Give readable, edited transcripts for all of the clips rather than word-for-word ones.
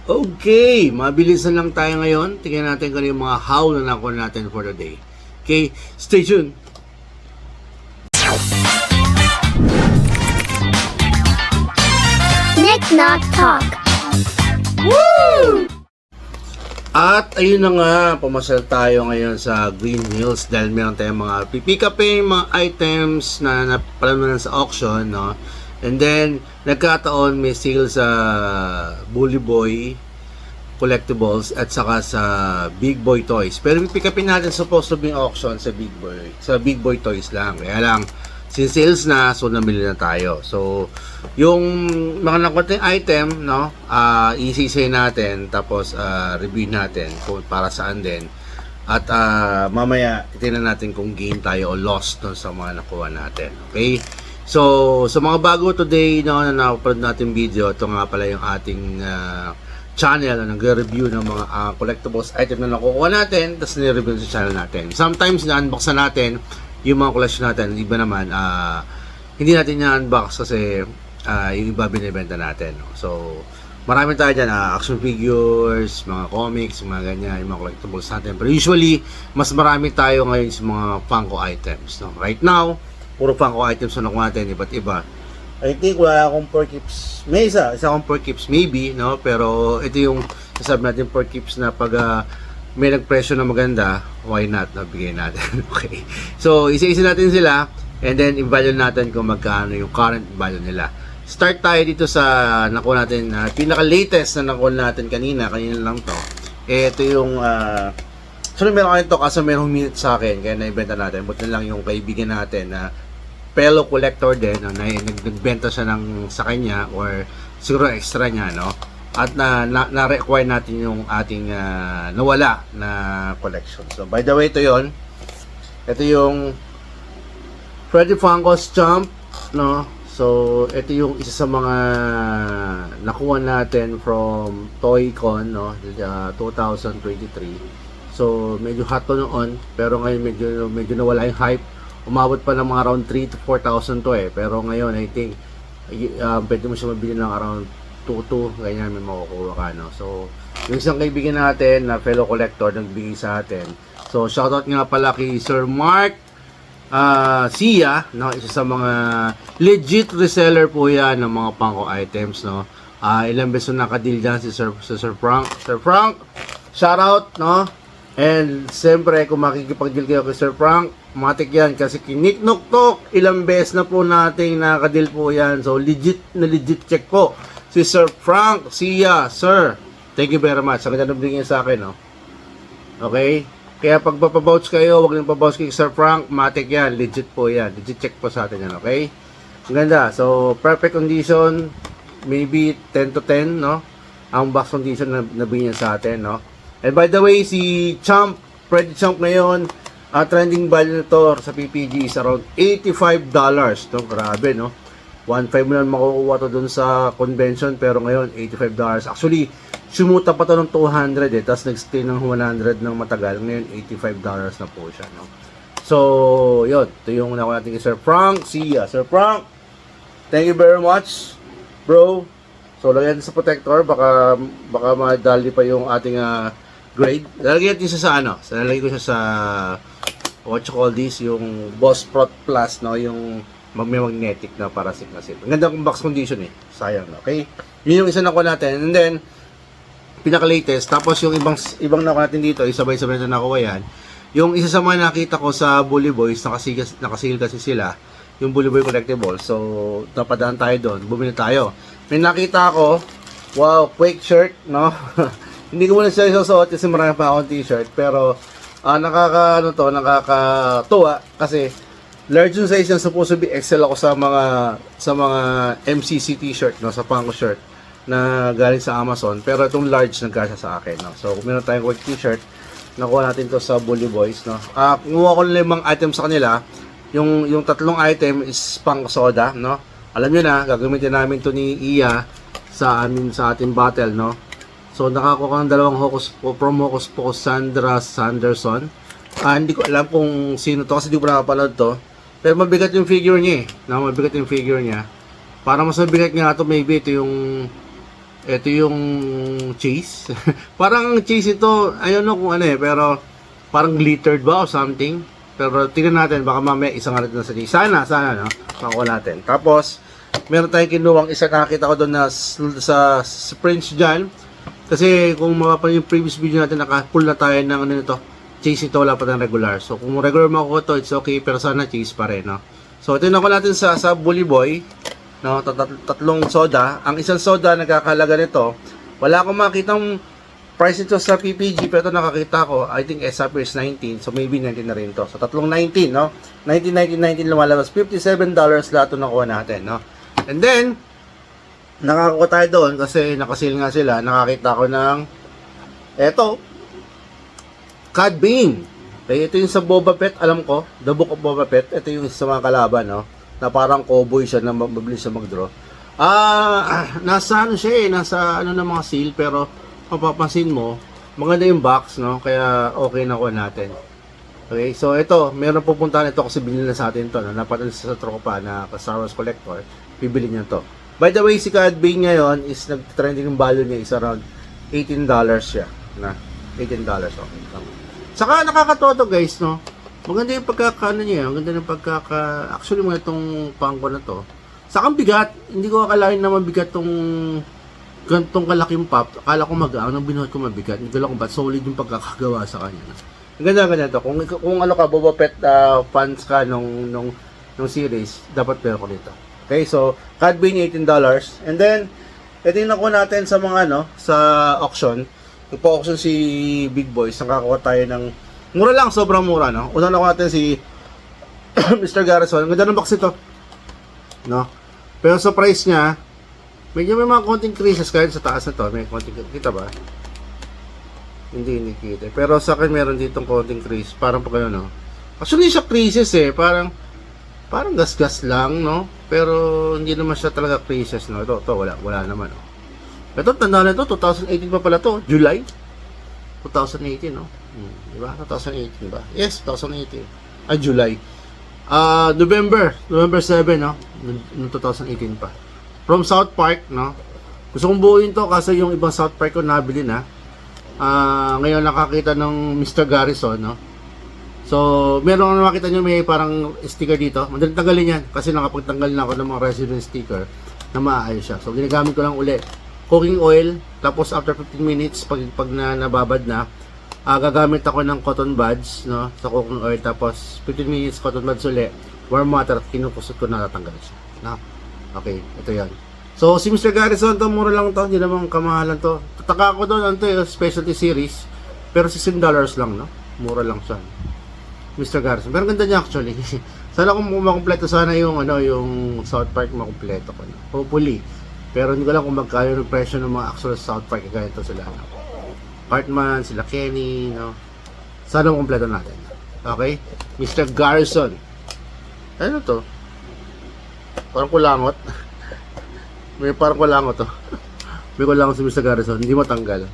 Okay, mabilisan lang tayo ngayon. Tingnan natin kung ano yung mga how na nakuha natin for the day. Okay, stay tuned. Nick Knock Talk. Woo! At ayun na nga, pumasal tayo ngayon sa Green Hills dahil meron tayong mga pipick up mga items na napalaman sa auction, no? And then, nagkataon may sale sa Bully Boy Collectibles at saka sa Big Boy Toys. Pero pipick upin natin supposed to be auction sa Big Boy Toys lang. Kaya lang, since sales na, so namili na tayo. So, yung mga nakuha item, no, isisay natin, tapos review natin kung para saan din. At mamaya, titignan natin kung gain tayo o loss no, sa mga nakuha natin. Okay? So, sa mga bago today, no, na na-upload natin video, ito nga pala yung ating channel na nagre-review ng mga collectibles item na nakukuha natin, tapos nire-review sa channel natin. Sometimes, na-unbox na natin yung mga collection natin, iba naman, hindi natin na-unbox kasi yung iba binibenta natin. No? So, marami tayo dyan, action figures, mga comics, mga ganyan, yung mga collectibles natin. Pero usually, mas marami tayo ngayon sa mga Funko items. No? Right now, puro Funko items na nakuha natin, iba't iba. I think wala akong Porkips. May isa akong Porkips maybe, no? Pero ito yung sasabi natin Porkips na pag may nagpresyo na maganda, why not? Nabigay natin. Okay. So, isa-isa natin sila and then i-value natin kung magkano yung current value nila. Start tayo dito sa nakuha natin, pinaka-latest na nakuha natin kanina lang to. Ito yung so meron kayo ito kasi merong minute sa akin kaya naibenta natin. Buti lang yung kaibigan natin na fellow collector din, no, na nagbenta siya sa kanya or siguro extra niya, no? At na-require natin yung ating nawala na collection. So, by the way, ito yon. Ito yung Freddy Funko's Jump, no? So, ito yung isa sa mga nakuha natin from ToyCon, no? 2023. So, medyo hot to noon, pero ngayon medyo nawala yung hype. Umabot pa ng mga around 3 to 4,000 to eh. Pero ngayon, I think, pwede mo siya mabili ng around 2 ganyan may makukuha ka, no? So, yung isang kaibigan natin na fellow collector nagbigay sa atin. So, shoutout nga pala kay Sir Mark Sia, no? Isa sa mga legit reseller po yan ng mga Funko items, no? Ilang beses na nakadeal dyan si Sir Frank. Sir Frank, shoutout, no? And siyempre, kung makikipag-deal kayo kay Sir Frank, matik yan kasi kiniknok-tok, ilang beses na po nating nakadil po yan. So, legit check po. Si Sir Frank Sia, Sir, thank you very much. Ang ganda nabigyan sa akin, no? Okay? Kaya pag papabouch kayo, huwag nang pabouch kay Sir Frank, matik yan. Legit po yan. Legit check po sa atin yan, okay? Ang ganda. So, perfect condition, maybe 10 to 10, no? Ang box condition na nabigyan sa atin, no? And by the way, si Freddy Champ ngayon, trending value nito sa PPG is around $85. No? Grabe, no? 1.5 mo lang makukuha to dun sa convention, pero ngayon, $85. Actually, sumuta pa to ng 200 eh, tapos nag-stay ng 100 ng matagal. Ngayon, $85 na po siya, no? So, yun. Ito yung nakuha natin kay Sir Frank. See ya. Sir Frank, thank you very much, bro. So, lagyan sa protector, baka madali pa yung ating grade. Lalagyan natin siya sa lalagyan ko siya sa what you call this, yung Boss Prot Plus, no, yung magnetic na parasit na sit. Ang ganda ng box condition eh. Sayang, okay? Yun yung isa nakuha natin. And then pinaka-latest, tapos yung ibang nakuha natin dito, sabay-sabay na nakuha yan. Yung isa sa mga nakita ko sa Bully Boys, nakasigil kasi sila, yung Bully Boy Collectible. So, napadaan tayo doon, bumili tayo. May nakita ako, wow, Quake shirt, no? Hindi ko muna siya isusuot kasi marami pa akong t-shirt, pero nakakatuwa kasi large yung size niya, supposed to be XL ako sa mga MCC t-shirt, no, sa Funko shirt na galing sa Amazon, pero itong large nagkasya sa akin, no. So, kung meron tayong Quake t-shirt, nakuha natin to sa Bully Boys, no. Kumuha ko ng 5 items sa kanila. Yung 3 item is Funko soda, no. Alam niyo na, gagamitin namin to ni Iya sa ating battle, no. So, nakakuha ng 2 from Hocus Pocus Sandra Sanderson. Hindi ko alam kung sino to kasi di ko nakapanood to. Pero mabigat yung figure niya eh. Mabigat yung figure niya. Para mas mabigat nga ito, maybe ito yung Ito yung cheese. Parang cheese ito, I don't know kung ano pero parang glittered ba o something. Pero tingnan natin, baka mamaya isang natin na sa cheese. Sana, no? Makuha natin. Tapos, meron tayong kinuwang isa, nakakita ko doon na sa Prince John. Kasi kung mapapanood yung previous video natin, naka-pull na tayo ng ano nito. Cheese ito, wala pa ng regular. So, kung regular makuha to, it's okay. Pero sana cheese pa rin, no? So, tingnan ko natin sa Bully Boy. No, tatlong soda. Ang isang soda, nagkakalaga nito. Wala akong makitang price nito sa PPG. Pero ito nakakita ko, I think SRP is 19. So, maybe 19 na rin to. So, tatlong 19, no? 19 lumalabas. $57 lahat ito nakuha natin, no? And then, nakakuha tayo doon kasi nakasil nga sila. Nakakita ko ng eto, Cad Bane. Okay, ito yung sa Boba Fett, alam ko, The Book of Boba Fett. Ito yung sa mga kalaban, no? Na parang cowboy siya na mabilis siya mag-draw. Nasa ano siya nasa ano ng mga seal, pero mapapansin mo, maganda yung box, no? Kaya okay na kuha natin. Okay, so ito, meron pupuntahan ito kasi binili na sa atin to, no? Napatan sa tropa na Star Wars collector, bibili niya to. By the way, si Cad Bane ngayon is nag-trending yung value niya is around $18 siya, na $18, okay. Saka nakakatawa to, guys, no? Maganda yung pagkakaano niya, maganda yung actually mga itong pangko na to. Saka bigat, hindi ko akalain na mabigat tong gantong kalaking pop. Akala ko nang binuhat ko mabigat. Hindi ko lang kung ba't solid yung pagkakagawa sa kanya. Ang ganda to. Kung ano ka, Boba Fett fans ka nung series, dapat meron ko nito. Okay, so, Cad Bane $18. And then, ito yung nakuha natin sa mga, sa auction. Nagpa-auction si Big Boys. Nakakuha tayo ng mura lang, sobrang mura, no? Una nakuha natin si Mr. Garrison. Ang ganda ng box ito. No? Pero sa price niya, medyo may mga konting creases kahit sa taas na to. May konting, kita ba? Hindi kita. Pero sa akin meron ditong konting crease. Parang pag ano, no? Actually, siya creases parang gas-gas lang, no? Pero hindi naman siya talaga creases, no? Ito wala naman, no? Ito, tanda na ito, 2018 pa pala to, July 2018, no? Diba? 2018 ba? Yes, 2018. July. November 7, no? Noong 2018 pa. From South Park, no? Gusto kong buuin to kasi yung ibang South Park ko nabili na. Ngayon nakakita ng Mr. Garrison, no? So, meron akong makita nyo may parang sticker dito. Madaling tanggalin yan kasi nakapagtanggal na ako ng mga resident sticker na maayos siya. So, ginagamit ko lang uli. Cooking oil, tapos after 15 minutes, pag nababad na, gagamit ako ng cotton buds, no? Sa cooking oil, tapos 15 minutes cotton buds uli, warm water, kinukusot ko na natanggal siya. No? Okay, ito yan. So, si Mr. Garrison, to mura lang to, hindi naman kamahalan to. Tataka ko doon, specialty series, pero $16 lang, no? Mura lang siya. Mr. Garrison. Pero ganda niya actually. Sana kung makumpleto sana yung yung South Park makumpleto ko. No? Hopefully. Pero hindi ko lang kung magkano yung presyo ng mga actual South Park ganito sila. No? Cartman, sila Kenny, no? Sana makumpleto natin. Okay? Mr. Garrison. Ano to? Parang kulangot. May parang kulangot to. May kulangot si Mr. Garrison. Hindi matanggal.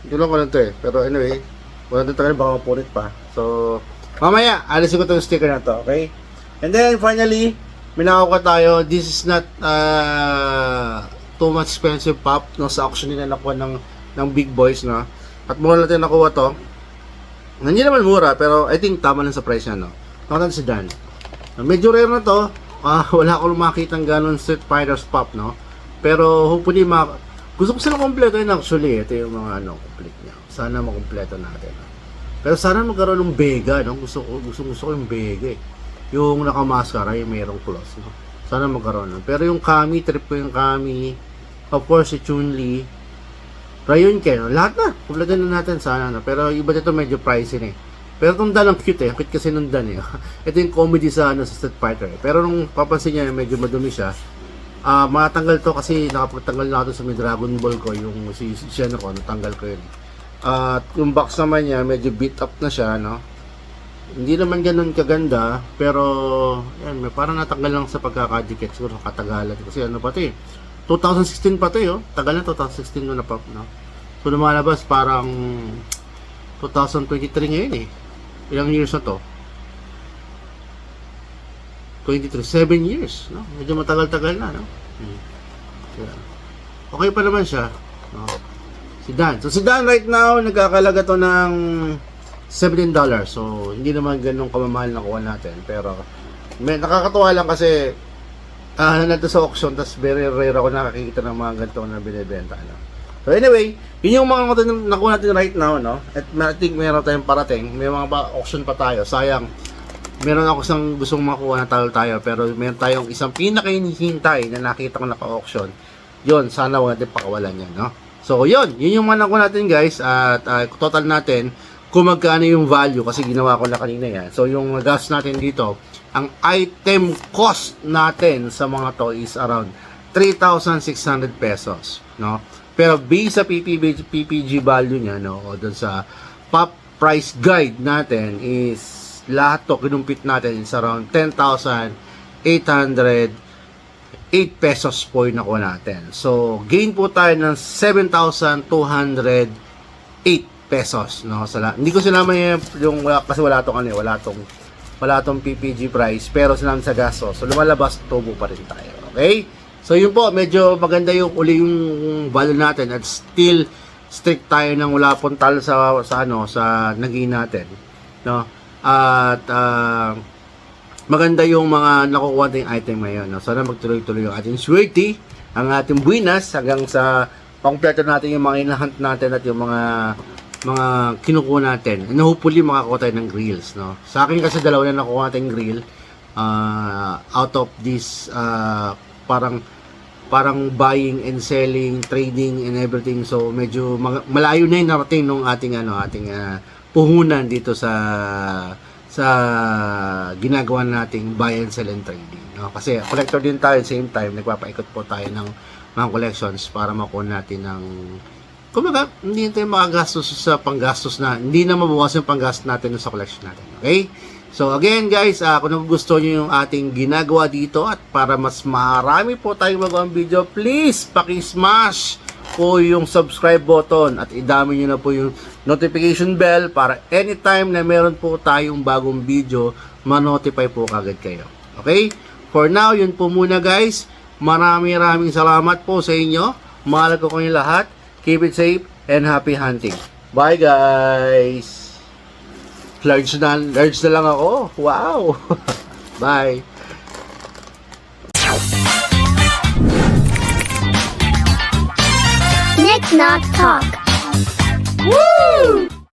Hindi lang ko lang to Pero anyway, wala nang tanggal, baka mapunit pa. So, mamaya, alisin ko itong sticker na to, okay? And then, finally, may nakakuha tayo. This is not too much expensive pop, no? Sa auction nila nakuha ng Big Boys, no? At mura natin nakuha to. Hindi naman mura, pero I think tama lang sa price niya, no? Nakuha si Dan. Medyo rare na to. Wala akong makita ng ganon Street Fighters pop, no? Pero hopefully, gusto ko sila kompleto yun actually. Ito yung mga complete niya. Sana makompleto natin. Pero sana magkaroon ng Vega, no? Gusto ko yung Vega, Yung nakamaskara, yung mayroong plus, no? Sana magkaroon nun. Pero yung Kami, trip ko yung Kami. Of course, si Chun-Li. Rayon Ken, no? Lahat na. Kompleto na natin sana, no? Pero iba dito medyo pricey, Pero itong Dan ang cute, Ang cute kasi nung Dan, Ito yung comedy sa Street Fighter, Pero nung papansin niya, medyo madumi siya. Matanggal to kasi nakapagtanggal na ako sa may Dragon Ball ko. Yung si Shenron, natanggal ko yun, At yung box naman niya, medyo beat up na siya, no? Hindi naman ganun kaganda, pero yan, may parang natanggal lang sa pagkakadikit, siguro katagalan. Kasi ano pa 'to 2016 pa 'to, Tagal na 2016 no na pop, no? So lumalabas parang 2023 ngayon, Ilang years na 'to? 23, 7 years, no? Medyo matagal-tagal na, no? Yeah. okay pa naman siya. No? Sedan. So, sedan right now, nagkakalaga to ng $17. So, hindi naman ganun kamamahal na kuha natin. Pero, nakakatuwa lang kasi, nandito sa auction, tas very rare ako nakakikita ng mga ganito na binibenta. No? So, anyway, yun yung mga nakuha natin right now, no? At I think meron tayong parating. May mga auction pa tayo. Sayang, meron ako isang gustong makuha na talo tayo. Pero meron tayong isang pinaka-hinihintay na nakita ko naka-auction. Yun, sana huwag natin pakawalan yan, no? So, yun yung mga nakuha natin, guys. At total natin, kung magkano yung value, kasi ginawa ko na kanina yan. So, yung gas natin dito, ang item cost natin sa mga to is around 3,600 pesos, no? Pero based sa PPG value niya, no, o dun sa pop price guide natin is lahat to kinumpit natin is around 10,808 pesos po yung nakuha natin. So, gain po tayo ng 7,208 pesos, no? Hindi ko sinama yung kasi wala tong PPG price, pero sinama sa gasto. So, lumalabas tubo pa rin tayo. Okay? So, yun po, medyo maganda yung value natin at still strict tayo ng wala pong talo sa naging natin, no? At maganda yung mga nakukuha nating item ngayon, no? Sana magtuloy-tuloy yung ating swerte, ang ating buwinas hanggang sa pangpleto natin yung mga inahunt natin at yung mga kinukuha natin. And hopefully makakuha tayo ng grills, no? Sa akin kasi dalawa na nakuha natin grill out of this parang buying and selling, trading and everything. So medyo malayo na yung narating nung ating puhunan dito sa ginagawa nating buy and sell and trading, no? Kasi collector din tayo, same time nagpapaikot po tayo ng mga collections para makuha natin ng kumbaga hindi tayo makagastos sa panggastos na hindi na mabawasan yung panggastos natin sa collection natin. Okay? So again guys, kung nagugustuhan nyo yung ating ginagawa dito at para mas marami po tayong magawang video, please paki-smash po yung subscribe button at idami nyo na po yung notification bell para anytime na meron po tayong bagong video, ma-notify po kagad kayo. Okay? For now, yun po muna guys. Maraming salamat po sa inyo. Mahal ko kayong lahat. Keep it safe and happy hunting. Bye guys! Large na lang ako. Wow! Bye! Nick Knock Talk. Woo!